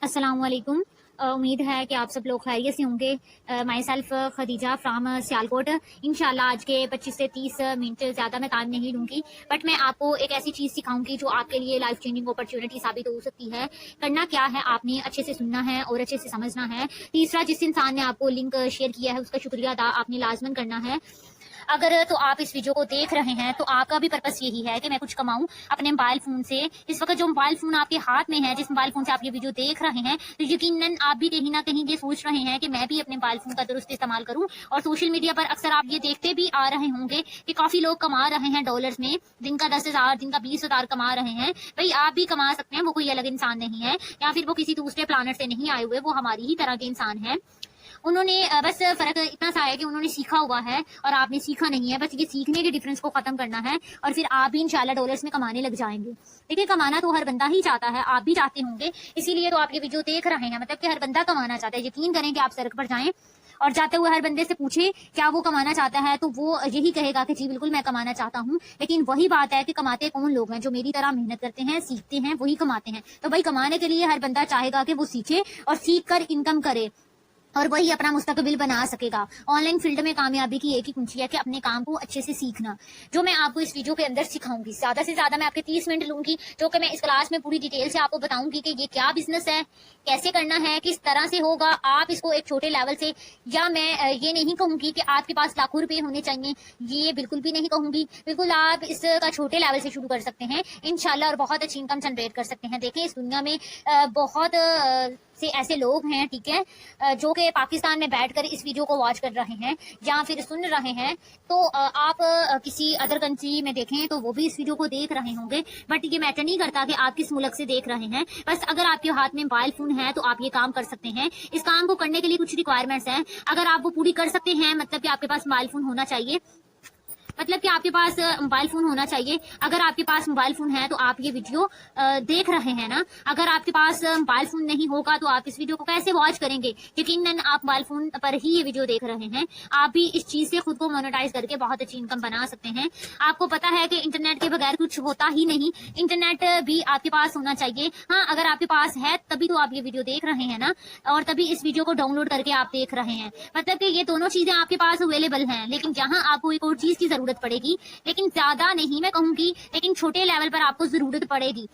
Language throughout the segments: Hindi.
अस्सलाम वालेकुम। उम्मीद है कि आप सब लोग खैरियत से होंगे। My self Khadija from Sialkot. इंशाल्लाह आज के 25 से 30 मिनट ज़्यादा मैं टाइम नहीं लूँगी, बट मैं आपको एक ऐसी चीज़ सिखाऊंगी जो आपके लिए लाइफ चेंजिंग अपॉर्चुनिटी साबित हो सकती है। करना क्या है, आपने अच्छे से सुनना है और अच्छे से समझना है। तीसरा, जिस इंसान ने आपको लिंक शेयर किया है उसका शुक्रिया अदा आपने लाजमन करना है। अगर तो आप इस वीडियो को देख रहे हैं तो आपका भी पर्पस यही है कि मैं कुछ कमाऊं अपने मोबाइल फोन से। इस वक्त जो मोबाइल फोन आपके हाथ में है, जिस मोबाइल फोन से आप ये वीडियो देख रहे हैं, तो यकीनन आप भी कहीं ना कहीं ये सोच रहे हैं कि मैं भी अपने मोबाइल फोन का दुरुस्त इस्तेमाल करूं। और सोशल मीडिया पर अक्सर आप ये देखते भी आ रहे होंगे कि काफी लोग कमा रहे हैं डॉलर्स में, दिन का 10,000, दिन का 20,000 कमा रहे हैं। भाई आप भी कमा सकते हैं, वो कोई अलग इंसान नहीं है या फिर वो किसी दूसरे प्लानट से नहीं आए हुए, वो हमारी ही तरह के इंसान है। उन्होंने बस फर्क इतना सा है कि उन्होंने सीखा हुआ है और आपने सीखा नहीं है। बस ये सीखने के डिफरेंस को खत्म करना है और फिर आप भी इंशाल्लाह डॉलर्स में कमाने लग जाएंगे। देखिए, कमाना तो हर बंदा ही चाहता है, आप भी चाहते होंगे, इसीलिए तो आप ये वीडियो देख रहे हैं। मतलब कि हर बंदा कमाना चाहता है। यकीन करें कि आप सड़क पर जाएं और जाते हुए हर बंदे से पूछे क्या वो कमाना चाहता है, तो वो यही कहेगा कि जी बिल्कुल मैं कमाना चाहता हूँ। लेकिन वही बात है कि कमाते कौन लोग हैं? जो मेरी तरह मेहनत करते हैं, सीखते हैं, वही कमाते हैं। तो भाई कमाने के लिए हर बंदा चाहेगा कि वो सीखे और सीख कर इनकम करे और वही अपना मुस्तकबिल बना सकेगा। ऑनलाइन फील्ड में कामयाबी की एक ही कुंजी है कि अपने काम को अच्छे से सीखना, जो मैं आपको इस वीडियो के अंदर सिखाऊंगी। ज्यादा से ज्यादा मैं आपके 30 मिनट लूंगी, जो कि मैं इस क्लास में पूरी डिटेल से आपको बताऊंगी कि ये क्या बिजनेस है, कैसे करना है, किस तरह से होगा। आप इसको एक छोटे लेवल से, या मैं ये नहीं कहूंगी कि आपके पास लाखों रुपए होने चाहिए, ये बिल्कुल भी नहीं कहूंगी। बिल्कुल आप इसका छोटे लेवल से शुरू कर सकते हैं इंशाल्लाह और बहुत अच्छी इनकम जनरेट कर सकते हैं। देखें, इस दुनिया में बहुत से ऐसे लोग हैं, ठीक है, जो कि पाकिस्तान में बैठकर इस वीडियो को वॉच कर रहे हैं या फिर सुन रहे हैं। तो आप किसी अदर कंट्री में देखें तो वो भी इस वीडियो को देख रहे होंगे, बट ये मैटर नहीं करता कि आप किस मुल्क से देख रहे हैं। बस अगर आपके हाथ में मोबाइल फोन है तो आप ये काम कर सकते हैं। इस काम को करने के लिए कुछ रिक्वायरमेंट्स हैं, अगर आप वो पूरी कर सकते हैं, मतलब कि आपके पास मोबाइल फोन होना चाहिए। मतलब कि आपके पास मोबाइल फोन होना चाहिए। अगर आपके पास मोबाइल फोन है तो आप ये वीडियो देख रहे हैं ना। अगर आपके पास मोबाइल फोन नहीं होगा तो आप इस वीडियो को कैसे वॉच करेंगे? यकीनन आप मोबाइल फोन पर ही ये वीडियो देख रहे हैं। आप भी इस चीज से खुद को मोनेटाइज करके बहुत अच्छी इनकम बना सकते हैं। आपको पता है कि इंटरनेट के बगैर कुछ होता ही नहीं, इंटरनेट भी आपके पास होना चाहिए। हाँ, अगर आपके पास है तभी तो आप ये वीडियो देख रहे हैं ना, और तभी इस वीडियो को डाउनलोड करके आप देख रहे हैं। मतलब कि ये दोनों चीजें आपके पास अवेलेबल हैं, लेकिन जहाँ आपको एक और चीज की जरूरत पड़ेगी, लेकिन ज्यादा नहीं मैं कहूंगी, लेकिन छोटे लेवल पर आपको जरूरत पड़ेगी।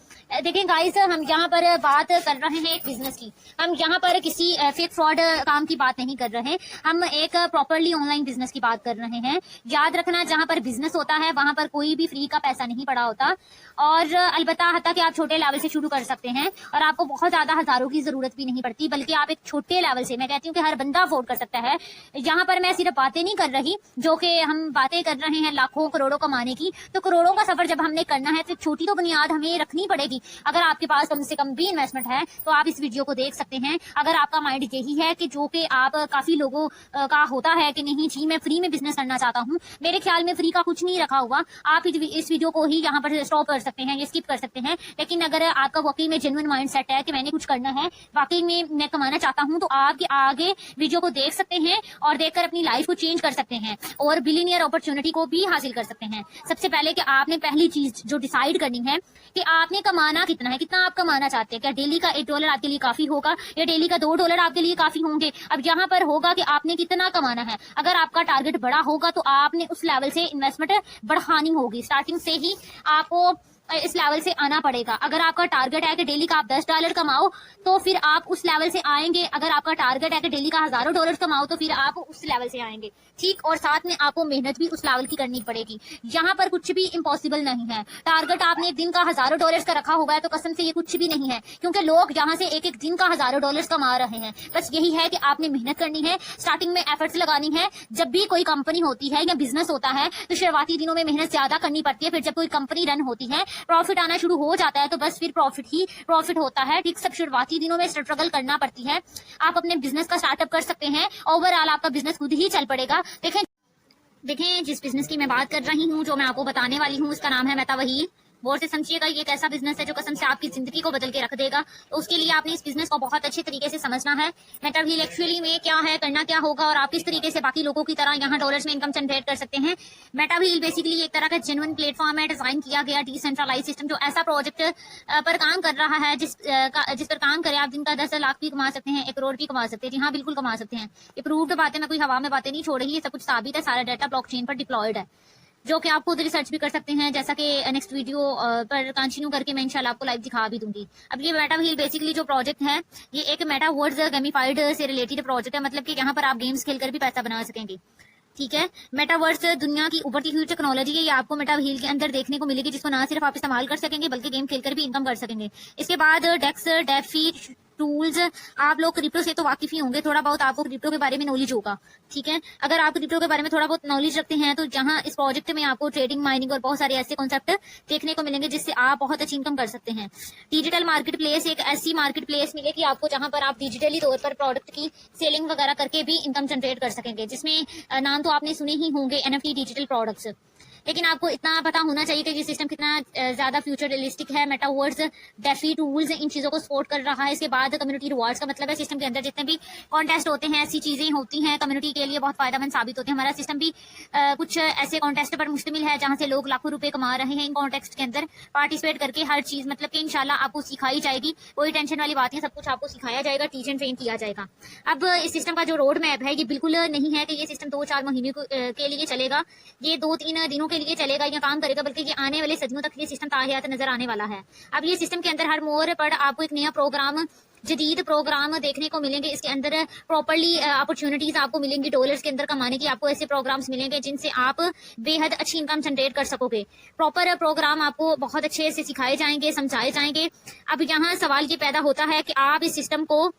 देखें गाइस, हम यहाँ पर बात कर रहे हैं एक बिजनेस की। हम यहाँ पर किसी फेक फ्रॉड काम की बात नहीं कर रहे, हम एक प्रॉपरली ऑनलाइन बिजनेस की बात कर रहे हैं। याद रखना, जहाँ पर बिजनेस होता है वहां पर कोई भी फ्री का पैसा नहीं पड़ा होता। और अलबत्ता हत्ता कि आप छोटे लेवल से शुरू कर सकते हैं और आपको बहुत ज्यादा हजारों की जरूरत भी नहीं पड़ती, बल्कि आप एक छोटे लेवल से, मैं कहती हूँ कि हर बंदा अफोर्ड कर सकता है। यहाँ पर मैं सिर्फ बातें नहीं कर रही, जो कि हम बातें कर रहे हैं लाखों करोड़ों कमाने की, तो करोड़ों का सफर जब हमने करना है तो छोटी तो बुनियाद हमें रखनी पड़ेगी। अगर आपके पास कम से कम भी इन्वेस्टमेंट है तो आप इस वीडियो को देख सकते हैं। अगर आपका माइंड यही है कि जो कि आप काफी लोगों का होता है कि नहीं जी मैं फ्री में बिजनेस करना चाहता हूँ, मेरे ख्याल में फ्री का कुछ नहीं रखा हुआ, आप इस वीडियो को ही यहाँ पर स्टॉप कर सकते हैं, ये स्किप कर सकते हैं। लेकिन अगर आपका वाकई में जेन्युइन माइंड सेट है कि मैंने कुछ करना है, वाकई में मैं कमाना चाहता हूँ, तो आप आगे वीडियो को देख सकते हैं और देखकर अपनी लाइफ को चेंज कर सकते हैं और बिलियनियर अपॉर्चुनिटी को भी हासिल कर सकते हैं। सबसे पहले कि आपने पहली चीज जो डिसाइड करनी है कि आपने कमाना कितना है, कितना आप कमाना चाहते हैं। क्या डेली का $1 आपके लिए काफी होगा या डेली का $2 आपके लिए काफी होंगे? अब यहाँ पर होगा कि आपने कितना कमाना है। अगर आपका टारगेट बड़ा होगा तो आपने उस लेवल से इन्वेस्टमेंट बढ़ानी होगी, स्टार्टिंग से ही आपको इस लेवल से आना पड़ेगा। अगर आपका टारगेट है कि डेली का आप $10 कमाओ तो फिर आप उस लेवल से आएंगे। अगर आपका टारगेट है कि डेली का हजारों डॉलर कमाओ तो फिर आप उस लेवल से आएंगे, ठीक। और साथ में आपको मेहनत भी उस लेवल की करनी पड़ेगी। यहाँ पर कुछ भी इम्पॉसिबल नहीं है। टारगेट आपने एक दिन का हजारों डॉलर्स का रखा होगा है तो कसम से ये कुछ भी नहीं है, क्योंकि लोग यहाँ से एक एक दिन का हजारों डॉलर्स कमा रहे हैं। बस यही है कि आपने मेहनत करनी है, स्टार्टिंग में एफर्ट्स लगानी है। जब भी कोई कंपनी होती है या बिजनेस होता है तो शुरुआती दिनों में मेहनत ज्यादा करनी पड़ती है। फिर जब कोई कंपनी रन होती है, प्रॉफिट आना शुरू हो जाता है, तो बस फिर प्रॉफिट ही प्रॉफिट होता है, ठीक। सब शुरुआती दिनों में स्ट्रगल करना पड़ती है। आप अपने बिजनेस का स्टार्टअप कर सकते हैं, ओवरऑल आपका बिजनेस खुद ही चल पड़ेगा। देखें जिस बिजनेस की मैं बात कर रही हूँ, जो मैं आपको बताने वाली हूँ, उसका नाम है मेटा वहील। गौर से समझिएगा, ये एक ऐसा बिजनेस है जो कसम से आपकी जिंदगी को बदल के रख देगा। तो उसके लिए आपने इस बिजनेस को बहुत अच्छे तरीके से समझना है। मेटा व्हील एक्चुअली में क्या है, करना क्या होगा और आप किस तरीके से बाकी लोगों की तरह यहाँ डॉलर्स में इनकम जनरेट कर सकते हैं। मेटा व्हील बेसिकली एक तरह का जेन्युइन प्लेटफॉर्म है, डिजाइन किया गया डिसेंट्रलाइज सिस्टम, जो ऐसा प्रोजेक्ट पर काम कर रहा है जिस पर काम करे आप दिन का 10 लाख भी कमा सकते हैं, 1 करोड़ भी कमा सकते हैं। जी हाँ, बिल्कुल कमा सकते हैं। ये प्रूव्ड बातें, मैं कोई हवा में बातें नहीं छोड़ रही, ये सब कुछ साबित है। सारा डाटा ब्लॉकचेन पर डिप्लॉयड है, जो कि आप खुद रिसर्च भी कर सकते हैं, जैसा कि नेक्स्ट वीडियो पर कंटिन्यू करके मैं इंशाल्लाह आपको लाइव दिखा भी दूंगी। अब ये मेटा व्हील बेसिकली जो प्रोजेक्ट है, ये एक मेटावर्स गेमिफाइड से रिलेटेड प्रोजेक्ट है, मतलब कि यहाँ पर आप गेम्स खेलकर भी पैसा बना सकेंगे। ठीक है, मेटावर्स दुनिया की उभरती हुई टेक्नोलॉजी है, ये आपको मेटा व्हील के अंदर देखने को मिलेगी, जिसको ना सिर्फ आप इस्तेमाल कर सकेंगे बल्कि गेम खेलकर भी इनकम कर सकेंगे। इसके बाद डेक्स, डेफी टूल्स, आप लोग क्रिप्टो से तो वाकिफ ही होंगे, थोड़ा बहुत आपको क्रिप्टो के बारे में नॉलेज होगा। ठीक है, अगर आप क्रिप्टो के बारे में थोड़ा बहुत नॉलेज रखते हैं तो जहां इस प्रोजेक्ट में आपको ट्रेडिंग, माइनिंग और बहुत सारे ऐसे कॉन्सेप्ट देखने को मिलेंगे जिससे आप बहुत अच्छी इनकम कर सकते हैं। डिजिटल मार्केट प्लेस, एक ऐसी मार्केट प्लेस मिलेगी आपको जहां पर आप डिजिटली तौर पर प्रोडक्ट की सेलिंग वगैरह करके भी इनकम जनरेट कर सकेंगे, जिसमें नाम तो आपने सुने ही होंगे, NFT डिजिटल प्रोडक्ट्स। लेकिन आपको इतना पता होना चाहिए कि ये सिस्टम कितना ज्यादा फ्यूचर रियलिस्टिक है। मेटावर्स, डेफी टूल्स इन चीजों को सपोर्ट कर रहा है। इसके बाद कम्युनिटी रिवार्ड्स का मतलब है सिस्टम के अंदर जितने भी कॉन्टेस्ट होते हैं, ऐसी चीजें होती हैं कम्युनिटी के लिए बहुत फायदेमंद साबित होते हैं। हमारा सिस्टम भी कुछ ऐसे कॉन्टेस्ट पर मुश्तमिल है जहां से लोग लाखों रुपए कमा रहे हैं इन कॉन्टेस्ट के अंदर पार्टिसिपेट करके। हर चीज मतलब कि इंशाल्लाह आपको सिखाई जाएगी, कोई टेंशन वाली बात नहीं, सब कुछ आपको सिखाया जाएगा, टीच एंड ट्रेन किया जाएगा। अब इस सिस्टम का जो रोड मैप है, ये बिल्कुल नहीं है कि ये सिस्टम 2-4 महीने के लिए चलेगा, ये 2-3 दिनों के लिए चलेगा या काम करेगा, बल्कि ये आने वाले सदियों तक ये सिस्टम ताहयात नजर आने वाला है। अब ये सिस्टम के अंदर हर मोड़ पर आपको एक नया प्रोग्राम, जदीद प्रोग्राम देखने को मिलेंगे। इसके अंदर प्रॉपर्ली अपॉर्चुनिटीज आपको मिलेंगी डॉलर्स के अंदर कमाने की। आपको ऐसे प्रोग्राम्स मिलेंगे जिनसे आप बेहद अच्छी इनकम जनरेट कर सकोगे। प्रॉपर प्रोग्राम आपको बहुत अच्छे से सिखाए जाएंगे, समझाए जाएंगे। अब यहाँ सवाल ये पैदा होता है कि आप इस सिस्टम को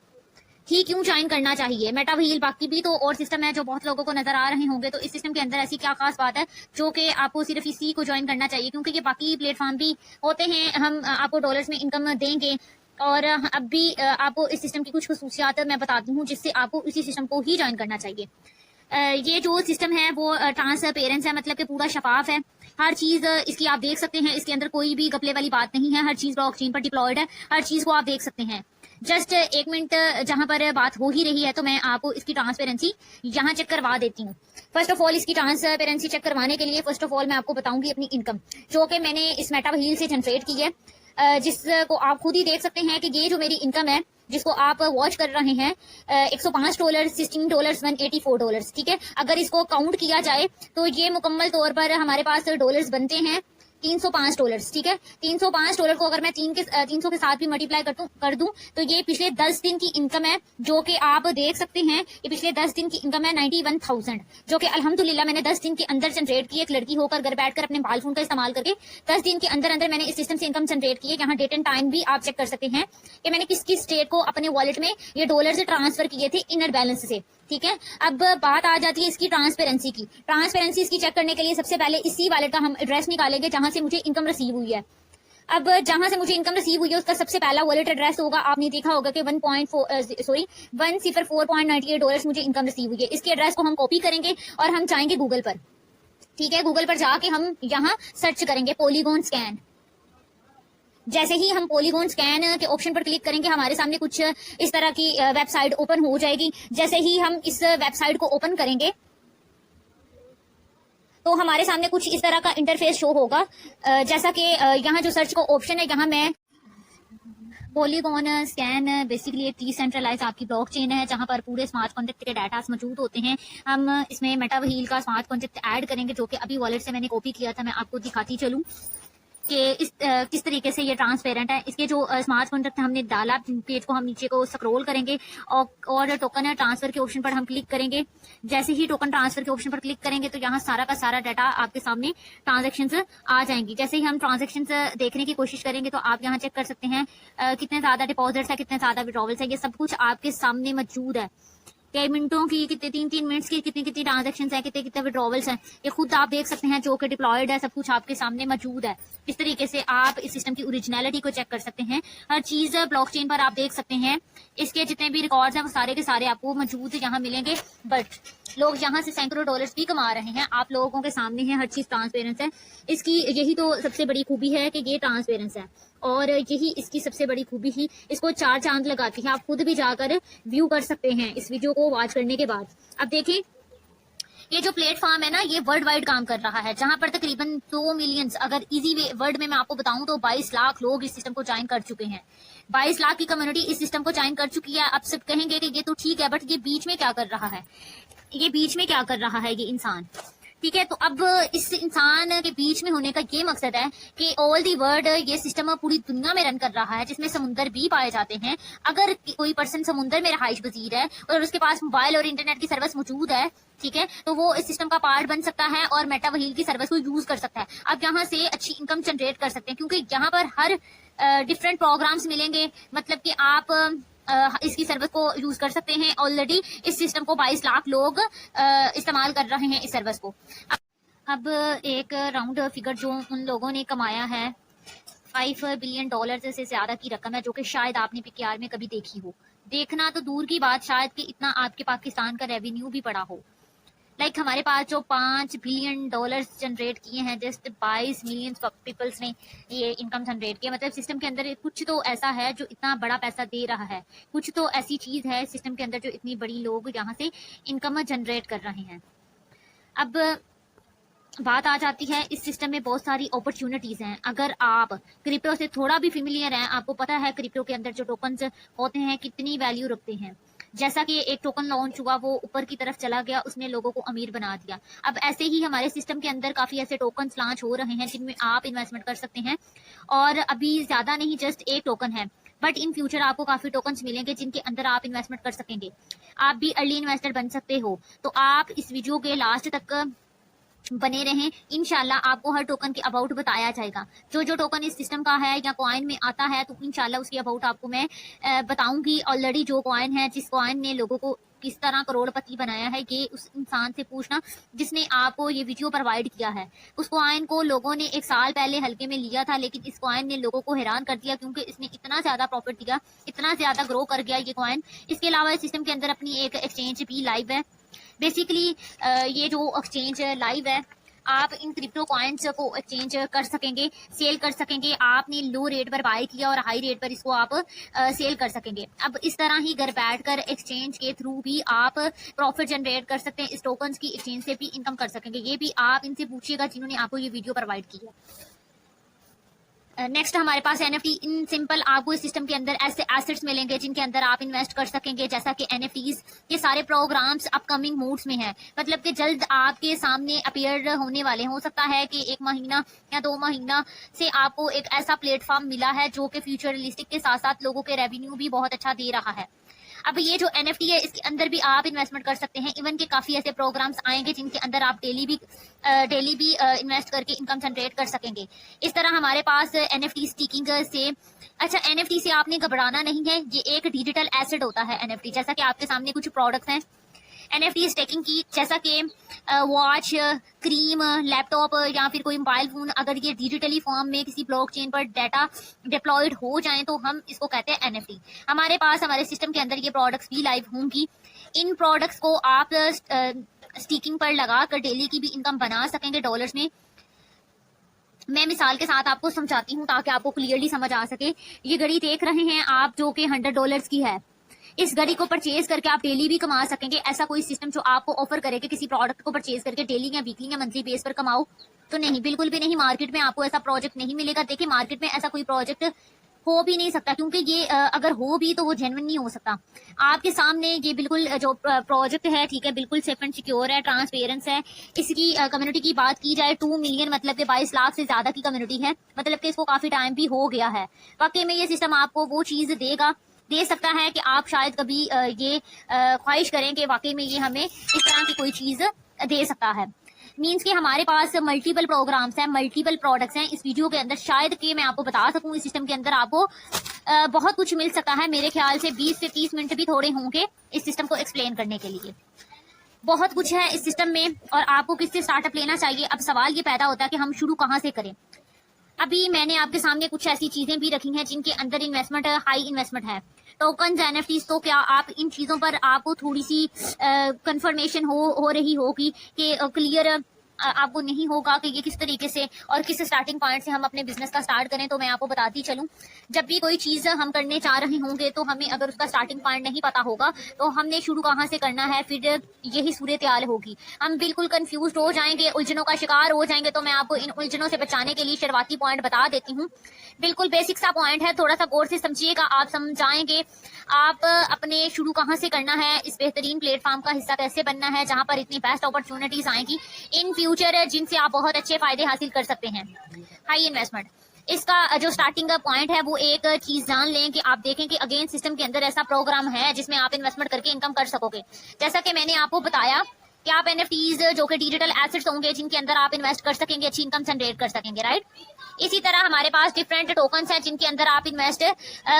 ही क्यों ज्वाइन करना चाहिए। मेटा व्हील बाकी भी तो और सिस्टम है जो बहुत लोगों को नजर आ रहे होंगे, तो इस सिस्टम के अंदर ऐसी क्या खास बात है जो कि आपको सिर्फ इसी को ज्वाइन करना चाहिए, क्योंकि ये बाकी प्लेटफॉर्म भी होते हैं, हम आपको डॉलर्स में इनकम देंगे। और अब भी आपको इस सिस्टम की कुछ खसूसियात मैं बताती हूँ जिससे आपको इसी सिस्टम को ही ज्वाइन करना चाहिए। ये जो सिस्टम है वो ट्रांसपेरेंस है, मतलब कि पूरा शफाफ है। हर चीज इसकी आप देख सकते हैं, इसके अंदर कोई भी घपले वाली बात नहीं है। हर चीज ब्लॉकचेन पर डिप्लॉयड है, हर चीज को आप देख सकते हैं। जस्ट 1 मिनट जहां पर बात हो ही रही है तो मैं आपको इसकी ट्रांसपेरेंसी यहाँ चेक करवा देती हूँ। फर्स्ट ऑफ ऑल इसकी ट्रांसपेरेंसी चेक करवाने के लिए फर्स्ट ऑफ ऑल मैं आपको बताऊंगी अपनी इनकम, जो कि मैंने इस मेटा व्हील से जनरेट की है, जिसको आप खुद ही देख सकते हैं कि ये जो मेरी इनकम है जिसको आप वॉच कर रहे हैं, $105, $16, $184। ठीक है, अगर इसको काउंट किया जाए तो ये मुकम्मल तौर पर हमारे पास डॉलर्स बनते हैं $305। ठीक है, $305 को अगर मैं 300 के साथ भी मल्टीप्लाई कर दूं तो ये पिछले 10 दिन की इनकम है, जो कि आप देख सकते हैं। ये पिछले 10 दिन की इनकम है 91,000, जो कि अल्हम्दुलिल्लाह मैंने 10 दिन के अंदर जनरेट की। एक लड़की होकर घर बैठकर अपने मोबाइल फोन का इस्तेमाल करके 10 दिन के अंदर अंदर मैंने इस सिस्टम से इनकम जनरेट की है। यहाँ डेट एंड टाइम भी आप चेक कर सकते हैं कि मैंने किस किस स्टेट को अपने वॉलेट में ये डॉलर से ट्रांसफर किए थे इनर बैलेंस से। ठीक है, अब बात आ जाती है इसकी ट्रांसपेरेंसी की। ट्रांसपेरेंसी इसकी चेक करने के लिए सबसे पहले इसी वॉलेट का हम एड्रेस निकालेंगे जहां से मुझे इनकम रिसीव हुई है। अब जहां से मुझे इनकम रिसीव हुई है उसका सबसे पहला वॉलेट एड्रेस होगा, आपने देखा होगा कि 104.98 मुझे इनकम रिसीव हुई है। इसके एड्रेस को हम कॉपी करेंगे और हम जाएंगे गूगल पर। ठीक है, गूगल पर जाके हम यहाँ सर्च करेंगे पॉलीगॉन स्कैन। जैसे ही हम पॉलीगॉन स्कैन के ऑप्शन पर क्लिक करेंगे हमारे सामने कुछ इस तरह की वेबसाइट ओपन हो जाएगी। जैसे ही हम इस वेबसाइट को ओपन करेंगे तो हमारे सामने कुछ इस तरह का इंटरफेस शो होगा। जैसा कि यहाँ जो सर्च का ऑप्शन है, यहाँ मैं पॉलीगॉन स्कैन बेसिकली एक डिसेंट्रलाइज आपकी ब्लॉकचेन है जहां पर पूरे स्मार्ट कॉन्ट्रैक्ट के डाटा मौजूद होते हैं। हम इसमें मेटा व्हील का स्मार्ट कॉन्ट्रैक्ट ऐड करेंगे, जो कि अभी वॉलेट से मैंने कॉपी किया था। मैं आपको दिखाती चलूं कि किस तरीके से ये ट्रांसपेरेंट है। इसके जो स्मार्ट कॉन्ट्रैक्ट हमने डाला, पेज को हम नीचे को स्क्रॉल करेंगे और टोकन ट्रांसफर के ऑप्शन पर हम क्लिक करेंगे। जैसे ही टोकन ट्रांसफर के ऑप्शन पर क्लिक करेंगे तो यहाँ सारा का सारा डाटा आपके सामने ट्रांजेक्शंस आ जाएंगी। जैसे ही हम ट्रांजेक्शंस देखने की कोशिश करेंगे तो आप यहाँ चेक कर सकते हैं कितने ज्यादा डिपॉजिट्स है, कितने ज्यादा विड्रॉवल्स है, ये सब कुछ आपके सामने मौजूद है। कई मिनटों की, कितने 3-3 मिनट्स की कितनी कितनी ट्रांजेक्शन है, कितने कितने विड्रॉवल्स हैं, ये खुद आप देख सकते हैं, जो कि डिप्लॉयड है, सब कुछ आपके सामने मौजूद है। इस तरीके से आप इस सिस्टम की ओरिजिनलिटी को चेक कर सकते हैं। हर चीज ब्लॉकचेन पर आप देख सकते हैं। इसके जितने भी रिकॉर्ड्स हैं वो सारे के सारे आपको मौजूद यहाँ मिलेंगे। बट लोग यहाँ से सैकड़ों डॉलर्स भी कमा रहे हैं। आप लोगों के सामने है, हर चीज ट्रांसपेरेंस है। इसकी यही तो सबसे बड़ी खूबी है कि ये ट्रांसपेरेंस है, और यही इसकी सबसे बड़ी खूबी ही इसको 4 चांद लगाती है। आप खुद भी जाकर व्यू कर सकते हैं इस वीडियो को वॉच करने के बाद। अब देखें, ये जो प्लेटफॉर्म है ना, ये वर्ल्ड वाइड काम कर रहा है, जहां पर तकरीबन 2 मिलियन, अगर इजी वर्ड में मैं आपको बताऊं तो 22 लाख लोग इस सिस्टम को ज्वाइन कर चुके हैं। 22 लाख की कम्युनिटी इस सिस्टम को ज्वाइन कर चुकी है। अब सब कहेंगे कि ये तो ठीक है, बट ये बीच में क्या कर रहा है, ये बीच में क्या कर रहा है ये इंसान, ठीक है। तो अब इस इंसान के बीच में होने का ये मकसद है कि ऑल दी वर्ल्ड ये सिस्टम पूरी दुनिया में रन कर रहा है, जिसमें समुंदर भी पाए जाते हैं। अगर कोई पर्सन समुंदर में रहाइश पजीर है और उसके पास मोबाइल और इंटरनेट की सर्विस मौजूद है, ठीक है, तो वो इस सिस्टम का पार्ट बन सकता है और मेटा व्हील की सर्विस को यूज कर सकता है। अब यहाँ से अच्छी इनकम जनरेट कर सकते हैं, क्योंकि यहाँ पर हर डिफरेंट प्रोग्राम्स मिलेंगे। मतलब कि आप इसकी सर्विस को यूज कर सकते हैं। ऑलरेडी इस सिस्टम को 22 लाख लोग इस्तेमाल कर रहे हैं इस सर्विस को। अब एक राउंड फिगर जो उन लोगों ने कमाया है, 5 बिलियन डॉलर से ज्यादा की रकम है, जो कि शायद आपने पीकेआर में कभी देखी हो। देखना तो दूर की बात, शायद कि इतना आपके पाकिस्तान का रेवेन्यू भी पड़ा हो। लाइक हमारे पास जो 5 बिलियन डॉलर्स जनरेट किए हैं, जस्ट 22 मिलियन पीपल्स ने ये इनकम जनरेट किया। मतलब सिस्टम के अंदर कुछ तो ऐसा है जो इतना बड़ा पैसा दे रहा है, कुछ तो ऐसी चीज है सिस्टम के अंदर जो इतनी बड़ी लोग यहाँ से इनकम जनरेट कर रहे हैं। अब बात आ जाती है, इस सिस्टम में बहुत सारी अपॉर्चुनिटीज हैं। अगर आप क्रिप्टो से थोड़ा भी फेमिलियर हैं, आपको पता है क्रिप्टो के अंदर जो टोकन्स होते हैं कितनी वैल्यू रखते हैं। जैसा कि एक टोकन लॉन्च हुआ, वो ऊपर की तरफ चला गया, उसने लोगों को अमीर बना दिया। अब ऐसे ही हमारे सिस्टम के अंदर काफी ऐसे टोकन्स लॉन्च हो रहे हैं जिनमें आप इन्वेस्टमेंट कर सकते हैं, और अभी ज्यादा नहीं, जस्ट एक टोकन है, बट इन फ्यूचर आपको काफी टोकन्स मिलेंगे जिनके अंदर आप इन्वेस्टमेंट कर सकेंगे। आप भी अर्ली इन्वेस्टर बन सकते हो। तो आप इस वीडियो के लास्ट तक बने रहें, इंशाल्लाह आपको हर टोकन के अबाउट बताया जाएगा। जो जो टोकन इस सिस्टम का है या कॉइन में आता है, तो इंशाल्लाह उसकी अबाउट आपको मैं बताऊंगी। ऑलरेडी जो कॉइन है, जिस कॉइन ने लोगों को किस तरह करोड़पति बनाया है, ये उस इंसान से पूछना जिसने आपको ये वीडियो प्रोवाइड किया है। उस कॉइन को लोगों ने 1 साल पहले हल्के में लिया था, लेकिन इस कॉइन ने लोगों को हैरान कर दिया, क्योंकि इसने इतना ज्यादा प्रॉफिट दिया, इतना ज्यादा ग्रो कर गया ये कॉइन। इसके अलावा इस सिस्टम के अंदर अपनी एक एक्सचेंज भी लाइव है। बेसिकली ये जो एक्सचेंज लाइव है, आप इन क्रिप्टो कॉइन्स को एक्सचेंज कर सकेंगे, सेल कर सकेंगे। आपने लो रेट पर बाय किया और हाई रेट पर इसको आप सेल कर सकेंगे। अब इस तरह ही घर बैठकर एक्सचेंज के थ्रू भी आप प्रॉफिट जनरेट कर सकते हैं। इस टोकन्स की एक्सचेंज से भी इनकम कर सकेंगे। ये भी आप इनसे पूछिएगा जिन्होंने आपको ये वीडियो प्रोवाइड की है। नेक्स्ट हमारे पास एनएफटी। इन सिंपल आपको इस सिस्टम के अंदर ऐसे एसेट्स मिलेंगे जिनके अंदर आप इन्वेस्ट कर सकेंगे, जैसा कि एनएफटीज। ये सारे प्रोग्राम्स अपकमिंग मूड्स में हैं, मतलब कि जल्द आपके सामने अपीयर होने वाले। हो सकता है कि 1 महीना या 2 महीना से आपको एक ऐसा प्लेटफॉर्म मिला है जो कि फ्यूचरिस्टिक के साथ साथ लोगों के रेवेन्यू भी बहुत अच्छा दे रहा है। अब ये जो एनएफटी है, इसके अंदर भी आप इन्वेस्टमेंट कर सकते हैं। इवन के काफी ऐसे प्रोग्राम्स आएंगे जिनके अंदर आप डेली भी इन्वेस्ट करके इनकम जनरेट कर सकेंगे। इस तरह हमारे पास एनएफटी स्टीकिंग से, अच्छा एनएफटी से आपने घबराना नहीं है, ये एक डिजिटल एसेट होता है एनएफटी। जैसा कि आपके सामने कुछ प्रोडक्ट्स हैं एनएफटी स्टेकिंग की, जैसा कि वॉच, क्रीम, लैपटॉप या फिर कोई मोबाइल फोन, अगर ये डिजिटली फॉर्म में किसी ब्लॉकचेन पर डाटा डिप्लॉयड हो जाए तो हम इसको कहते हैं एनएफटी। हमारे पास हमारे सिस्टम के अंदर ये प्रोडक्ट्स भी लाइव होंगी। इन प्रोडक्ट्स को आप स्टीकिंग पर लगाकर डेली की भी इनकम बना सकेंगे डॉलर्स में। मैं मिसाल के साथ आपको समझाती हूँ ताकि आपको क्लियरली समझ आ सके। ये घड़ी देख रहे हैं आप, जो कि $100 की है। इस घड़ी को परचेज करके आप डेली भी कमा सकेंगे। ऐसा कोई सिस्टम जो आपको ऑफर करे कि किसी प्रोडक्ट को परचेज करके डेली या वीकली या मंथली बेस पर कमाओ, तो नहीं, बिल्कुल भी नहीं। मार्केट में आपको ऐसा प्रोजेक्ट नहीं मिलेगा। देखिए, मार्केट में ऐसा कोई प्रोजेक्ट हो भी नहीं सकता, क्योंकि ये अगर हो भी तो वो जेन्युइन नहीं हो सकता। आपके सामने ये बिल्कुल जो प्रोजेक्ट है, ठीक है, बिल्कुल सेफ एंड सिक्योर है, ट्रांसपेरेंस है। इसकी कम्युनिटी की बात की जाए, 2 मिलियन मतलब कि 22 लाख से ज्यादा की कम्युनिटी है। मतलब कि इसको काफी टाइम भी हो गया है। वाकई में ये सिस्टम आपको वो चीज दे सकता है कि आप शायद कभी ये ख्वाहिश करें कि वाकई में ये हमें इस तरह की कोई चीज दे सकता है। मीन्स कि हमारे पास मल्टीपल प्रोग्राम्स हैं, मल्टीपल प्रोडक्ट्स हैं। इस वीडियो के अंदर शायद कि मैं आपको बता सकूं, इस सिस्टम के अंदर आपको बहुत कुछ मिल सकता है। मेरे ख्याल से 20 से 30 मिनट भी थोड़े होंगे इस सिस्टम को एक्सप्लेन करने के लिए। बहुत कुछ है इस सिस्टम में, और आपको किससे स्टार्टअप लेना चाहिए। अब सवाल ये पैदा होता है कि हम शुरू कहाँ से करें। अभी मैंने आपके सामने कुछ ऐसी चीजें भी रखी हैं जिनके अंदर इन्वेस्टमेंट हाई इन्वेस्टमेंट है, टोकन्स, एनएफटीज। तो क्या आप इन चीजों पर आपको थोड़ी सी कंफर्मेशन हो रही होगी कि क्लियर आपको नहीं होगा कि ये किस तरीके से और किस स्टार्टिंग पॉइंट से हम अपने बिजनेस का स्टार्ट करें। तो मैं आपको बताती चलूं, जब भी कोई चीज हम करने चाह रहे होंगे तो हमें अगर उसका स्टार्टिंग पॉइंट नहीं पता होगा तो हमने शुरू कहाँ से करना है, फिर यही सूरत हाल होगी। हम बिल्कुल कंफ्यूज हो जाएंगे, उलझनों का शिकार हो जाएंगे। तो मैं आपको इन उलझनों से बचाने के लिए शुरुआती पॉइंट बता देती हूँ। बिल्कुल बेसिक सा पॉइंट है, थोड़ा सा गौर से समझिएगा, आप समझाएंगे आप अपने शुरू कहाँ से करना है, इस बेहतरीन प्लेटफॉर्म का हिस्सा कैसे बनना है जहां पर इतनी बेस्ट अपॉर्चुनिटीज आएंगी इन फ्यूचर जिनसे आप बहुत अच्छे फायदे हासिल कर सकते हैं। हाई इन्वेस्टमेंट, इसका जो स्टार्टिंग का पॉइंट है वो एक चीज जान लें कि आप देखें कि अगेन सिस्टम के अंदर ऐसा प्रोग्राम है जिसमें आप इन्वेस्टमेंट करके इनकम कर सकोगे। जैसा कि मैंने आपको बताया कि आप एनएफटीज जो कि डिजिटल एसेट्स होंगे जिनके अंदर आप इन्वेस्ट कर सकेंगे, अच्छी इनकम जनरेट कर सकेंगे, राइट। इसी तरह हमारे पास डिफरेंट टोकन्स हैं जिनके अंदर आप इन्वेस्ट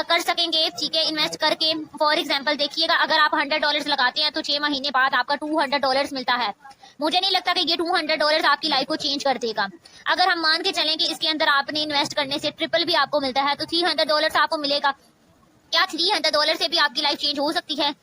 कर सकेंगे, ठीक है। इन्वेस्ट करके फॉर एग्जांपल देखिएगा, अगर आप $100 लगाते हैं तो 6 महीने बाद आपका $200 मिलता है। मुझे नहीं लगता कि ये $200 आपकी लाइफ को चेंज कर देगा। अगर हम मान के चलें कि इसके अंदर आपने इन्वेस्ट करने से ट्रिपल भी आपको मिलता है तो $300 आपको मिलेगा। क्या $300 से भी आपकी लाइफ चेंज हो सकती है?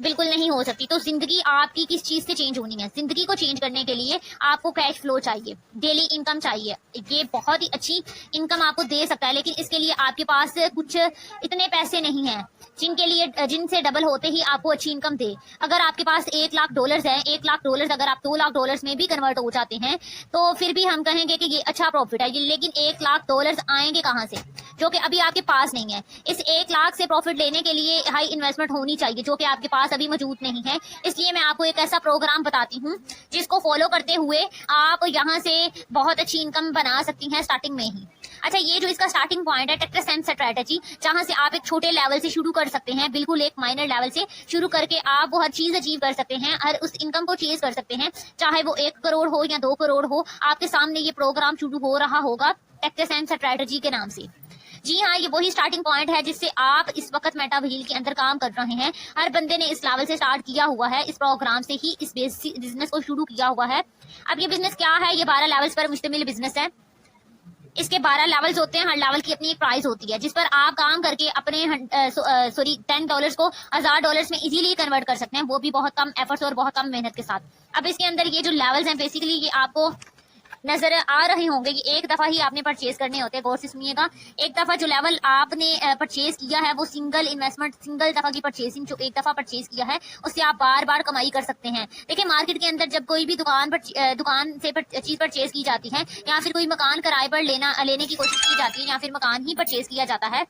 बिल्कुल नहीं हो सकती। तो जिंदगी आपकी किस चीज से चेंज होनी है? जिंदगी को चेंज करने के लिए आपको कैश फ्लो चाहिए, डेली इनकम चाहिए। ये बहुत ही अच्छी इनकम आपको दे सकता है, लेकिन इसके लिए आपके पास कुछ इतने पैसे नहीं हैं जिनसे डबल होते ही आपको अच्छी इनकम दे। अगर आपके पास $1,00,000 है, $1,00,000 अगर आप $2,00,000 में भी कन्वर्ट हो जाते हैं तो फिर भी हम कहेंगे कि ये अच्छा प्रॉफिट है। लेकिन $1,00,000 आएंगे कहाँ से, जो कि अभी आपके पास नहीं है? इस 1,00,000 से प्रॉफिट लेने के लिए हाई इन्वेस्टमेंट होनी चाहिए, जो कि आपके पास अभी मौजूद नहीं है। इसलिए मैं आपको एक ऐसा प्रोग्राम बताती हूँ जिसको फॉलो करते हुए आप यहाँ से बहुत अच्छी इनकम बना सकती हैं स्टार्टिंग में ही। अच्छा, ये जो इसका स्टार्टिंग पॉइंट है टेक्टस एंड स्ट्रेटजी, जहां से आप एक छोटे लेवल से शुरू कर सकते हैं, बिल्कुल एक माइनर लेवल से शुरू करके आप वो हर चीज अचीव कर सकते हैं, हर उस इनकम को चेज कर सकते हैं, चाहे वो 1 करोड़ हो या 2 करोड़ हो। आपके सामने ये प्रोग्राम शुरू हो रहा होगा टेक्टस एंड स्ट्रेटजी के नाम से। जी हाँ, ये वही स्टार्टिंग पॉइंट है जिससे आप इस वक्त मेटा व्हील के अंदर काम कर रहे हैं। हर बंदे ने इस लेवल से स्टार्ट किया हुआ है, इस प्रोग्राम से ही इस बिजनेस को शुरू किया हुआ है। अब ये बिजनेस क्या है? ये 12 लेवल्स पर मुश्तमिल बिजनेस है। इसके 12 लेवल्स होते हैं, हर लेवल की अपनी एक प्राइस होती है जिस पर आप काम करके अपने $10 को $1,000 में इजीली कन्वर्ट कर सकते हैं, वो भी बहुत कम एफर्ट्स और बहुत कम मेहनत के साथ। अब इसके अंदर ये जो लेवल्स हैं बेसिकली ये आपको नजर आ रहे होंगे कि एक दफा ही आपने परचेज करने होते हैं। गौर से सुनिएगा, एक दफा जो लेवल आपने परचेज किया है वो सिंगल इन्वेस्टमेंट, सिंगल दफा की परचेजिंग जो एक दफा परचेज किया है उससे आप बार बार कमाई कर सकते हैं। देखिए, मार्केट के अंदर जब कोई भी दुकान से चीज परचेज की जाती है या फिर कोई मकान किराए पर लेने की कोशिश की जाती है या फिर मकान ही परचेज किया जाता है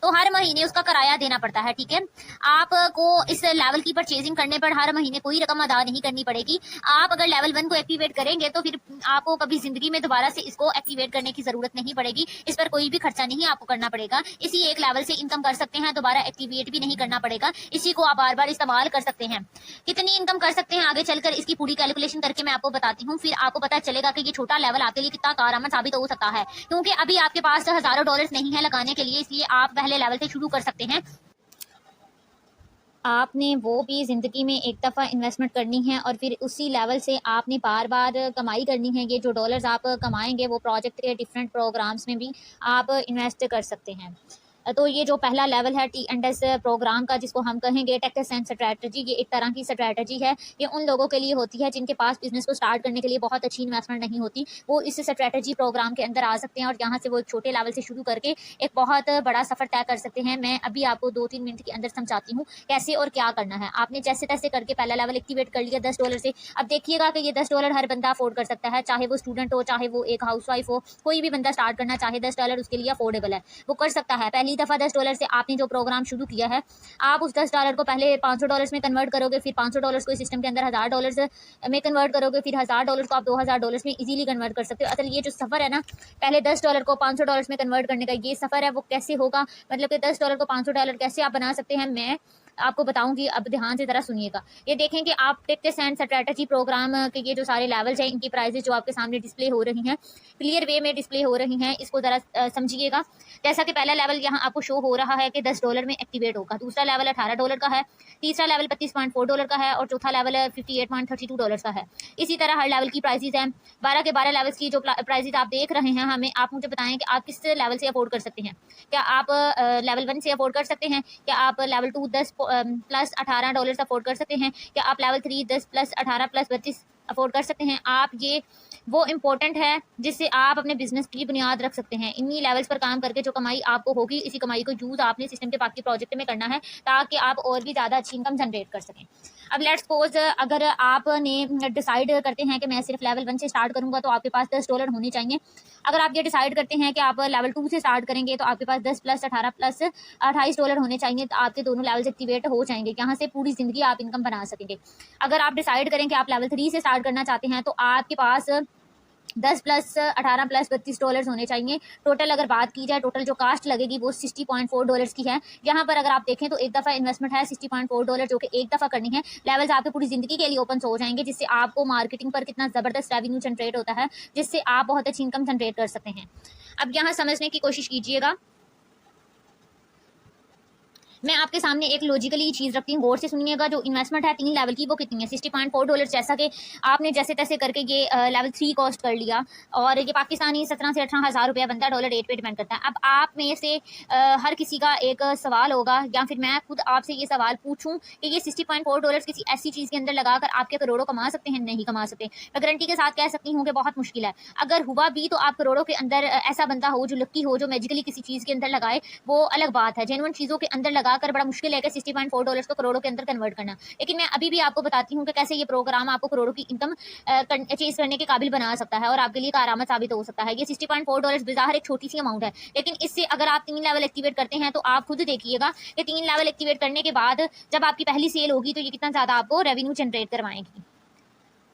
तो हर महीने उसका किराया देना पड़ता है, ठीक है। आपको इस लेवल की परचेजिंग करने पर हर महीने कोई रकम अदा नहीं करनी पड़ेगी। आप अगर लेवल 1 को एक्टिवेट करेंगे तो फिर आपको कभी जिंदगी में दोबारा से इसको एक्टिवेट करने की जरूरत नहीं पड़ेगी। इस पर कोई भी खर्चा नहीं आपको करना पड़ेगा। इसी एक लेवल से इनकम कर सकते हैं, दोबारा एक्टिवेट भी नहीं करना पड़ेगा। इसी को आप बार बार इस्तेमाल कर सकते हैं। कितनी इनकम कर सकते हैं आगे चलकर इसकी पूरी कैलकुलेशन करके मैं आपको बताती हूँ, फिर आपको पता चलेगा कि ये छोटा लेवल आपके लिए कितना कारआमद साबित हो सकता है। क्योंकि अभी आपके पास $1,000 नहीं है लगाने के लिए, इसलिए आप पहले लेवल से शुरू कर सकते हैं। आपने वो भी ज़िंदगी में एक दफ़ा इन्वेस्टमेंट करनी है और फिर उसी लेवल से आपने बार बार कमाई करनी है। ये जो डॉलर्स आप कमाएंगे वो प्रोजेक्ट के डिफरेंट प्रोग्राम्स में भी आप इन्वेस्ट कर सकते हैं। तो ये जो पहला लेवल है T&S प्रोग्राम का, जिसको हम कहेंगे टेक्टस एंड स्ट्रैटेजी, ये एक तरह की स्ट्रैटेजी है। ये उन लोगों के लिए होती है जिनके पास बिजनेस को स्टार्ट करने के लिए बहुत अच्छी इन्वेस्टमेंट नहीं होती, वो इस स्ट्रैटेजी प्रोग्राम के अंदर आ सकते हैं और यहाँ से वो एक छोटे लेवल से शुरू करके एक बहुत बड़ा सफर तय कर सकते हैं। मैं अभी आपको 2-3 मिनट के अंदर समझाती हूँ कैसे और क्या करना है। आपने जैसे तैसे करके पहला लेवल एक्टिवेट कर लिया $10 से। अब देखिएगा कि ये $10 हर बंदा अफोर्ड कर सकता है, चाहे वो स्टूडेंट हो, चाहे वो एक हाउसवाइफ हो, कोई भी बंदा स्टार्ट करना चाहे $10 उसके लिए अफोर्डेबल है, वो कर सकता है। पहली दफा $10 से आपने जो प्रोग्राम शुरू किया है, आप उस $10 को पहले $500 में कन्वर्ट करोगे, फिर $500 को इस सिस्टम के अंदर $1,000 में कन्वर्ट करोगे, फिर $1,000 को आप $2,000 में इजीली कन्वर्ट कर सकते हो। असल ये जो सफर है ना, पहले $10 को $500 में कन्वर्ट करने का, ये सफर है वो कैसे होगा, मतलब कि $10 को $500 कैसे आप बना सकते हैं, मैं आपको बताऊंगी, अब ध्यान से ज़रा सुनिएगा। ये देखें कि आप टेक्टिक्स एंड स्ट्रेटजी प्रोग्राम के ये जो सारे लेवल्स हैं, इनकी प्राइजेस जो आपके सामने डिस्प्ले हो रही हैं, क्लियर वे में डिस्प्ले हो रही हैं, इसको ज़रा समझिएगा। जैसा कि पहला लेवल यहाँ आपको शो हो रहा है कि $10 में एक्टिवेट होगा, दूसरा लेवल $18 का है, तीसरा लेवल $32.4 का है और चौथा लेवल $58.32 का है। इसी तरह हर लेवल की प्राइसेस हैं। 12 के 12 लेवल्स की जो प्राइसेस आप देख रहे हैं, हमें आप मुझे बताएं कि आप किस लेवल से अफोर्ड कर सकते हैं। क्या आप लेवल 1 से अफोर्ड कर सकते हैं? क्या आप लेवल 2 10 प्लस $18 अफोर्ड कर सकते हैं? क्या आप लेवल 3 10 प्लस 18 प्लस 32 अफोर्ड कर सकते हैं? आप ये वो इम्पोर्टेंट है जिससे आप अपने बिजनेस की बुनियाद रख सकते हैं। इन्हीं लेवल्स पर काम करके जो कमाई आपको होगी, इसी कमाई को यूज़ आपने सिस्टम के बाकी प्रोजेक्ट में करना है ताकि आप और भी ज़्यादा अच्छी इनकम जनरेट कर सकें। अब लेट्स सपोज अगर आपने डिसाइड करते हैं कि मैं सिर्फ लेवल 1 से स्टार्ट करूंगा तो आपके पास $10 होने चाहिए। अगर आप ये डिसाइड करते हैं कि आप लेवल 2 से स्टार्ट करेंगे तो आपके पास 10 प्लस 18 प्लस $28 होने चाहिए, तो आपके दोनों लेवल्स एक्टिवेट हो जाएंगे। यहाँ से पूरी ज़िंदगी आप इनकम बना सकेंगे। अगर आप डिसाइड करें कि आप लेवल 3 से स्टार्ट करना चाहते हैं तो आपके पास 10 प्लस 18 प्लस $32 होने चाहिए। टोटल अगर बात की जाए, टोटल जो कास्ट लगेगी वो $60.4 की है। यहाँ पर अगर आप देखें तो एक दफ़ा इन्वेस्टमेंट है $60.4 जो कि एक दफ़ा करनी है। लेवल्स आपके पूरी ज़िंदगी के लिए ओपन हो जाएंगे, जिससे आपको मार्केटिंग पर कितना ज़बरदस्त रेवेन्यू जनरेट होता है, जिससे आप बहुत अच्छी इनकम जनरेट कर सकते हैं। अब यहाँ समझने की कोशिश कीजिएगा। मैं आपके सामने एक लॉजिकली चीज़ रखती हूँ, गौर से सुनिएगा। जो इन्वेस्टमेंट है 3 लेवल की वो कितनी है? $60.4। जैसा कि आपने जैसे तैसे करके ये लेवल 3 कॉस्ट कर लिया और ये पाकिस्तानी 17 से 18 हज़ार रुपया बनता है, डॉलर रेट पे डिपेंड करता है। अब आप में से हर किसी का एक सवाल होगा, या फिर मैं खुद आपसे ये सवाल पूछूँ कि ये $60.4 किसी ऐसी चीज़ के अंदर लगाकर आपके करोड़ों कमा सकते हैं? नहीं कमा सकते। मैं गारंटी के साथ कह सकती हूँ कि बहुत मुश्किल है। अगर हुआ भी तो आप करोड़ों के अंदर ऐसा बंदा हो जो लकी हो, जो मैजिकली किसी चीज़ के अंदर लगाए, वो अलग बात है। जेन्युइन चीज़ों के अंदर लगा कर बड़ा मुश्किल है कि $60.4 को करोड़ों के अंदर कन्वर्ट करना। लेकिन मैं अभी भी आपको बताती हूँ कि कैसे ये प्रोग्राम आपको करोड़ों की इनकम चेज करने के काबिल बना सकता है और आपके लिए कारआमद साबित हो सकता है। ये $60.4 बेज़ाहिर एक छोटी सी अमाउंट है, लेकिन इससे अगर आप 3 लेवल एक्टिवेट करते हैं तो आप खुद देखिएगा कि 3 लेवल एक्टिवेट करने के बाद जब आपकी पहली सेल होगी तो ये कितना ज़्यादा आपको रेवेन्यू जनरेट करवाएगी।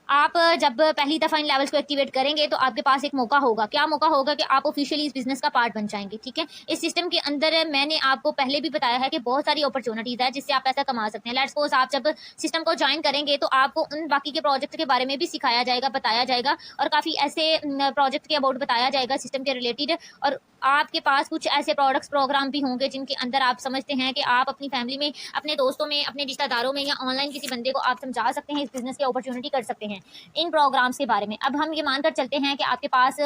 आप जब पहली दफ़ा इन लेवल्स को एक्टिवेट करेंगे तो आपके पास एक मौका होगा। क्या मौका होगा? कि आप ऑफिशियली इस बिजनेस का पार्ट बन जाएंगे। ठीक है, इस सिस्टम के अंदर मैंने आपको पहले भी बताया है कि बहुत सारी अपॉर्चुनिटीज़ है जिससे आप पैसा कमा सकते हैं। लेट्स सपोज आप जब सिस्टम को ज्वाइन करेंगे तो आपको उन बाकी के प्रोजेक्ट के बारे में भी सिखाया जाएगा, बताया जाएगा और काफ़ी ऐसे प्रोजेक्ट के अबाउट बताया जाएगा सिस्टम के रिलेटेड। और आपके पास कुछ ऐसे प्रोडक्ट्स प्रोग्राम भी होंगे जिनके अंदर आप समझते हैं कि आप अपनी फैमिली में, अपने दोस्तों में, अपने रिश्तेदारों में या ऑनलाइन किसी बंदे को आप समझा सकते हैं, इस बिजनेस की अपॉर्चुनिटी कर सकते हैं इन प्रोग्राम्स के बारे में। अब हम ये मानकर चलते हैं कि आपके पास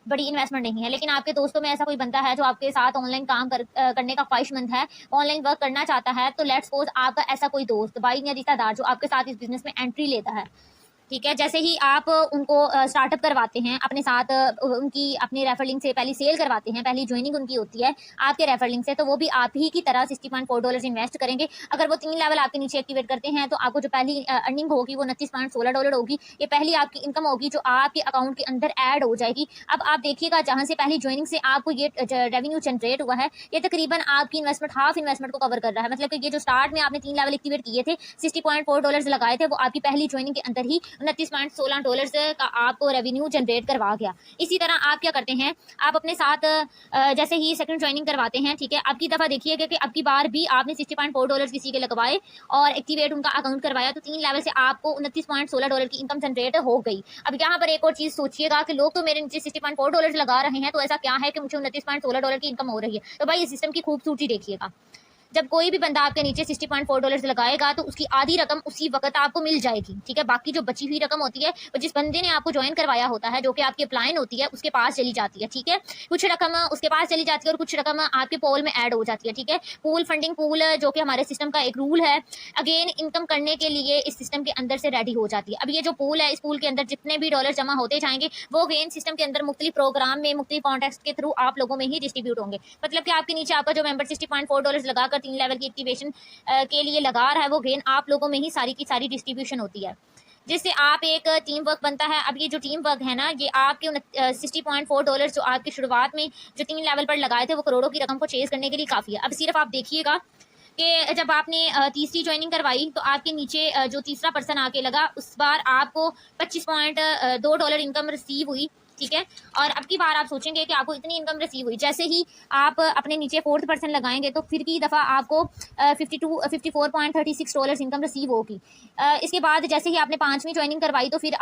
बड़ी इन्वेस्टमेंट नहीं है, लेकिन आपके दोस्तों में ऐसा कोई बंदा है जो आपके साथ ऑनलाइन काम करने का ख्वाहिशमंद है, ऑनलाइन वर्क करना चाहता है। तो लेट्स सपोज आपका ऐसा कोई दोस्त, भाई या रिश्तेदार जो आपके साथ इस बिजनेस में एंट्री लेता है। ठीक है, जैसे ही आप उनको स्टार्टअप करवाते हैं अपने साथ, उनकी अपनी रेफर लिंक से पहली सेल करवाते हैं, पहली ज्वाइनिंग उनकी होती है आपके रेफर लिंक से, तो वो भी आप ही की तरह $60.4 इन्वेस्ट करेंगे। अगर वो 3 लेवल आपके नीचे एक्टिवेट करते हैं तो आपको जो पहली अर्निंग होगी वो $29.16 होगी। ये पहली आपकी इनकम होगी जो आपके अकाउंट के अंदर ऐड हो जाएगी। अब आप देखिएगा, जहाँ से पहली ज्वाइनिंग से आपको ये रेवेन्यू जनरेट हुआ है, ये तकरीबन आपकी इन्वेस्टमेंट, हाफ इन्वेस्टमेंट को कवर कर रहा है। मतलब कि ये जो स्टार्ट में आपने 3 लेवल एक्टिवेट किए थे, $60.4 लगाए थे, वो आपकी पहली ज्वाइनिंग के अंदर ही $29.16 का आपको रेवेन्यू जनरेट करवा गया। इसी तरह आप क्या करते हैं, आप अपने साथ जैसे ही सेकंड ज्वाइनिंग करवाते हैं, ठीक है, अब की दफ़ा देखिएगा कि अब की बार भी आपने $60.4 किसी के लगवाए और एक्टिवेट उनका अकाउंट करवाया, तो 3 लेवल से आपको $29.16 की इनकम जनरेट हो गई। अब यहाँ पर एक और चीज़ सोचिएगा कि लोग तो मेरे नीचे $60.4 लगा रहे हैं, तो ऐसा क्या है कि मुझे $29.16 की इनकम हो रही है? तो भाई, इस सिस्टम की खूबसूरती देखिएगा। जब कोई भी बंदा आपके नीचे $60.4 लगाएगा तो उसकी आधी रकम उसी वक्त आपको मिल जाएगी। ठीक है, बाकी जो बची हुई रकम होती है वो जिस बंदे ने आपको ज्वाइन करवाया होता है, जो कि आपकी अपलाइन होती है, उसके पास चली जाती है। ठीक है, कुछ रकम उसके पास चली जाती है और कुछ रकम आपके पोल में ऐड हो जाती है। ठीक है, पूल फंडिंग पूल जो कि हमारे सिस्टम का एक रूल है, अगेन इनकम करने के लिए इस सिस्टम के अंदर से रेडी हो जाती है। अब ये जो पूल है, इस पूल के अंदर जितने भी डॉलर जमा होते जाएंगे वो अगेन सिस्टम के अंदर मुख्तलिफ प्रोग्राम में, मुख्तलिफ कॉन्टेक्ट के थ्रू आप लोगों में ही डिस्ट्रीब्यूट होंगे। मतलब कि आपके नीचे आपका जो मेंबर $60.4 लगाकर 3 लेवल की एक्टिवेशन के लिए लगा रहा है, वो गेन आप लोगों में ही सारी की सारी डिस्ट्रीब्यूशन होती है, जिससे आप एक टीम वर्क बनता है। अब ये जो टीम वर्क है ना, ये आपके $60.4 जो आपकी शुरुआत में जो 3 लेवल पर लगाए थे, वो करोड़ों की रकम को चेज करने के लिए काफ़ी है। अब सिर्फ आप देखिएगा कि जब आपने तीसरी ज्वाइनिंग करवाई तो आपके नीचे जो तीसरा पर्सन आके लगा, उस बार आपको $25.2 इनकम रिसीव हुई। ठीक है। और अब की बार आप सोचेंगे कि आपको इतनी इनकम रिसीव हुई, जैसे ही आप अपने नीचे 4% लगाएंगे तो फिर की दफ़ा आपको $54.36 इनकम रिसीव होगी। इसके बाद जैसे ही आपने 5वीं ज्वाइनिंग करवाई तो फिर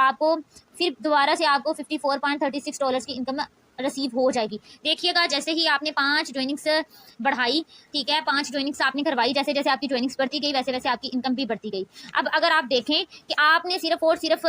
दोबारा से आपको $54.36 की इनकम रिसीव हो जाएगी। देखिएगा, जैसे ही आपने 5 ज्वाइनिंग्स बढ़ाई, ठीक है, 5 ज्वाइनिंग्स आपने करवाई, जैसे जैसे आपकी ज्वाइनिंग्स बढ़ती गई वैसे वैसे आपकी इनकम भी बढ़ती गई। अब अगर आप देखें कि आपने सिर्फ और सिर्फ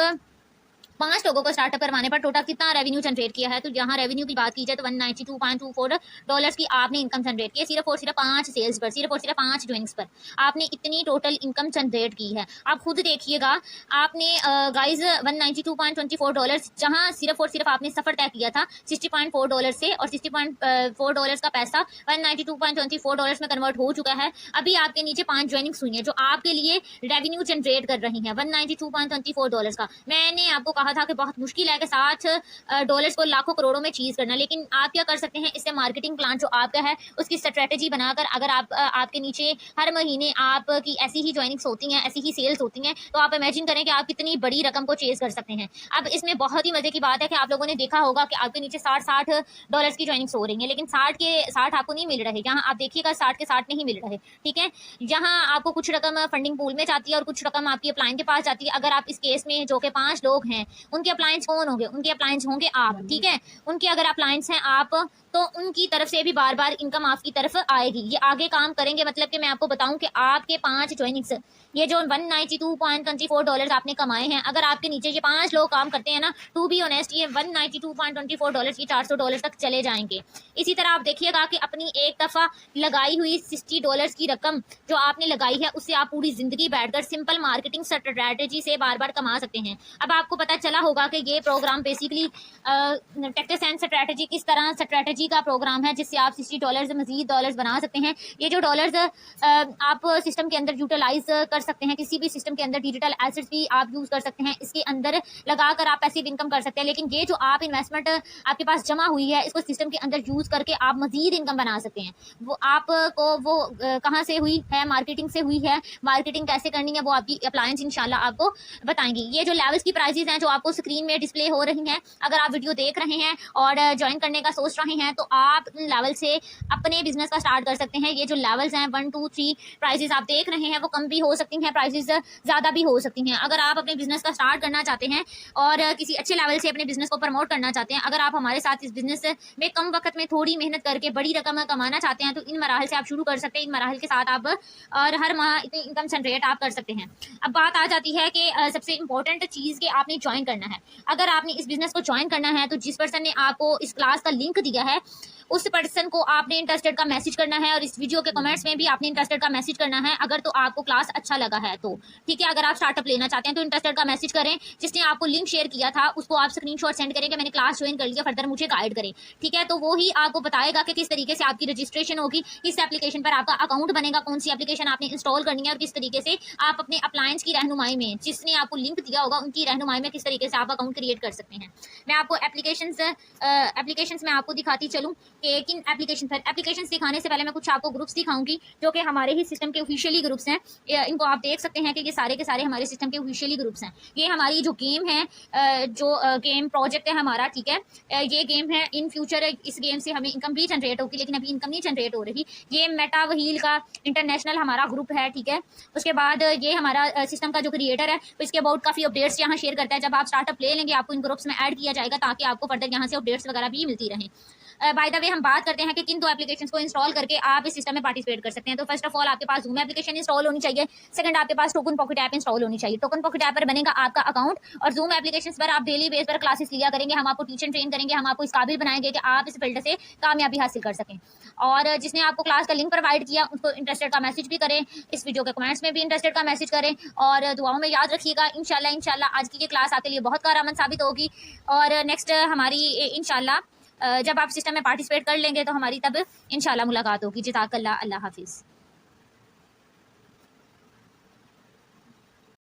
5 लोगों को स्टार्टअप करवाने पर टोटल कितना रेवेन्यू जनरेट किया है, तो यहाँ रेवेन्यू की बात की जाए तो $192.24 की आपने इनकम जनरेट की है सिर्फ और सिर्फ 5 सेल्स पर, सिर्फ और सिर्फ 5 ज्वाइनिंग्स पर आपने इतनी टोटल इनकम जनरेट की है। आप खुद देखिएगा, आपने गाइज $192.24 जहाँ सिर्फ और सिर्फ आपने सफर तय किया था $60.4 से, और $60.4 का पैसा $192.24 में कन्वर्ट हो चुका है। अभी आपके नीचे 5 ज्वाइनिंग्स हुई हैं जो आपके लिए रेवेन्यू जनरेट कर रही हैं $192.24 का। मैंने आपको कहा था कि बहुत मुश्किल है कि $60 को लाखों करोड़ों में चीज करना, लेकिन आप क्या कर सकते हैं, इससे मार्केटिंग प्लान जो आपका है उसकी स्ट्रेटेजी बनाकर अगर आपके नीचे हर महीने आपकी ऐसी ही ज्वाइनिंग्स होती हैं, ऐसी ही सेल्स होती हैं, तो आप इमेजिन करें कि आप कितनी बड़ी रकम को चेज कर सकते हैं। अब इसमें बहुत ही मजे की बात है कि आप लोगों ने देखा होगा कि आपके नीचे $60 की ज्वाइनिंग्स हो रही है, लेकिन 60 के 60 आपको नहीं मिल रहे। यहाँ आप देखिएगा 60 के 60 नहीं मिल रहे, ठीक है। यहाँ आपको कुछ रकम फंडिंग पूल में जाती है और कुछ रकम आपकी अपलाइन के पास जाती है। अगर आप इस केस में जो कि 5 लोग हैं, उनके अप्लायंस कौन होंगे, उनके अप्लायंस होंगे आप, ठीक है। उनके अगर अप्लायंस हैं आप, तो उनकी तरफ से भी बार बार इनकम आपकी तरफ आएगी। ये आगे काम करेंगे, मतलब कि मैं आपको बताऊं कि आपके 5 ज्वाइनिंग्स, ये जो $192.24 आपने कमाए हैं, अगर आपके नीचे ये 5 लोग काम करते हैं ना, टू बी ऑनेस्ट, ये $192.24 की $400 तक चले जाएंगे। इसी तरह आप देखिएगा कि अपनी एक दफा लगाई हुई $60 की रकम जो आपने लगाई है, उससे आप पूरी जिंदगी बैठकर सिंपल मार्केटिंग स्ट्रेटेजी से बार बार कमा सकते हैं। अब आपको पता चला होगा कि ये program basically tactics and strategy, किस तरह स्ट्रेटेजी का प्रोग्राम है जिससे आप $60 मजीद डॉलर्स बना सकते हैं। ये जो डॉलर्स आप सिस्टम के अंदर यूटिलाइज कर सकते हैं, किसी भी सिस्टम के अंदर डिजिटल एसेट्स भी आप यूज कर सकते हैं, इसके अंदर लगाकर आप पैसिव इनकम कर सकते हैं। लेकिन ये जो आप इन्वेस्टमेंट आपके पास जमा हुई है, इसको सिस्टम के अंदर यूज करके आप मजीद इनकम बना सकते हैं। वो आपको वो कहाँ से हुई है, मार्केटिंग से हुई है। मार्केटिंग कैसे करनी है वो आपकी अप्लायंस इंशाल्लाह आपको बताएंगी। ये जो लेवल्स की प्राइजेस हैं जो आपको स्क्रीन में डिस्प्ले हो रही हैं, अगर आप वीडियो देख रहे हैं और ज्वाइन करने का सोच रहे हैं, तो आप इन लेवल से अपने बिजनेस का स्टार्ट कर सकते हैं। ये जो लेवल्स हैं 1 2 3 प्राइजेस आप देख रहे हैं, वो कम भी हो सकती हैं, प्राइजेस ज़्यादा भी हो सकती हैं। अगर आप अपने बिजनेस का स्टार्ट करना चाहते हैं और किसी अच्छे लेवल से अपने बिजनेस को प्रमोट करना चाहते हैं, अगर आप हमारे साथ इस बिजनेस में कम वक्त में थोड़ी मेहनत करके बड़ी रकम कमाना चाहते हैं, तो इन मराहल से आप शुरू कर सकते हैं। इन मराहल के साथ आप और हर माह इतनी इनकम जनरेट आप कर सकते हैं। अब बात आ जाती है कि सबसे इंपॉर्टेंट चीज़ कि आपने ज्वाइन करना है। अगर आपने इस बिजनेस को ज्वाइन करना है, तो जिस पर्सन ने आपको इस क्लास का लिंक दिया है, उस पर्सन को आपने इंटरेस्टेड का मैसेज करना है, और इस वीडियो के कमेंट्स में भी आपने इंटरेस्टेड का मैसेज करना है। अगर तो आपको क्लास अच्छा लगा है तो ठीक है, अगर आप स्टार्टअप लेना चाहते हैं तो इंटरेस्टेड का मैसेज करें। जिसने आपको लिंक शेयर किया था उसको आप स्क्रीनशॉट सेंड करें कि मैंने क्लास ज्वाइन कर लिया, फर्दर मुझे गाइड करें, ठीक है। तो वो ही आपको बताएगा कि किस तरीके से आपकी रजिस्ट्रेशन होगी, किस एप्लीकेशन पर आपका अकाउंट बनेगा, कौन सी एप्लीकेशन आपने इंस्टॉल करनी है, और किस तरीके से आप अपने अप्लायंस की रहनुमाई में, जिसने आपको लिंक दिया होगा उनकी रहनुमाई में किस तरीके से आप अकाउंट क्रिएट कर सकते हैं। मैं आपको एप्लीकेशंस में आपको दिखाती चलूँ कि किन एप्लीकेशंस दिखाने से पहले मैं कुछ आपको ग्रुप्स दिखाऊंगी जो कि हमारे ही सिस्टम के ऑफिशियली ग्रुप्स हैं। इनको आप देख सकते हैं कि ये सारे के सारे हमारे सिस्टम के ऑफिशियली ग्रुप्स हैं। ये हमारी जो गेम है, जो गेम प्रोजेक्ट है हमारा, ठीक है, ये गेम है। इन फ्यूचर इस गेम से हमें इनकम भी जनरेट होगी, लेकिन अभी इनकम नहीं जनरेट हो रही। ये मेटा वहील का इंटरनेशनल हमारा ग्रुप है, ठीक है। उसके बाद ये हमारा सिस्टम का जो क्रिएटर है, तो इसके अबाउट काफ़ी अपडेट्स यहाँ शेयर करता है। जब आप स्टार्टअप ले लेंगे आपको इन ग्रुप्स में ऐड किया जाएगा, ताकि आपको फर्दर यहाँ से अपडेट्स वगैरह भी मिलती रहें। बाय द वे हम बात करते हैं कि किन 2 एप्लीकेशंस को इंस्टॉल करके आप इस सिस्टम में पार्टिसिपेट कर सकते हैं। तो फर्स्ट ऑफ ऑल आपके पास Zoom एप्लीकेशन इंस्टॉल होनी चाहिए। सेकंड आपके पास टोकन पॉकेट ऐप इंस्टॉल होनी चाहिए। टोकन पॉकेट ऐप पर बनेगा आपका अकाउंट, और Zoom एप्लीकेशंस पर आप डेली बेस पर क्लासेस लिया करेंगे। हम आपको टीच एंड ट्रेन करेंगे, हम आपको इस काबिल बनाएंगे कि आप इस फील्ड से कामयाबी हासिल कर सकें। और जिसने आपको क्लास का लिंक प्रोवाइड किया उसको इंटरेस्टेड का मैसेज भी करें, इस वीडियो के कमेंट्स में भी इंटरेस्टेड का मैसेज करें, और दुआओं में याद रखिएगा। इंशाल्लाह आज की ये क्लास आपके लिए बहुत कारआमद साबित होगी। और नेक्स्ट हमारी इंशाल्लाह जब आप सिस्टम में पार्टिसिपेट कर लेंगे तो हमारी तब इंशाल्लाह मुलाकात होगी। जिज़ाकल्लाह, अल्लाह हाफिज़।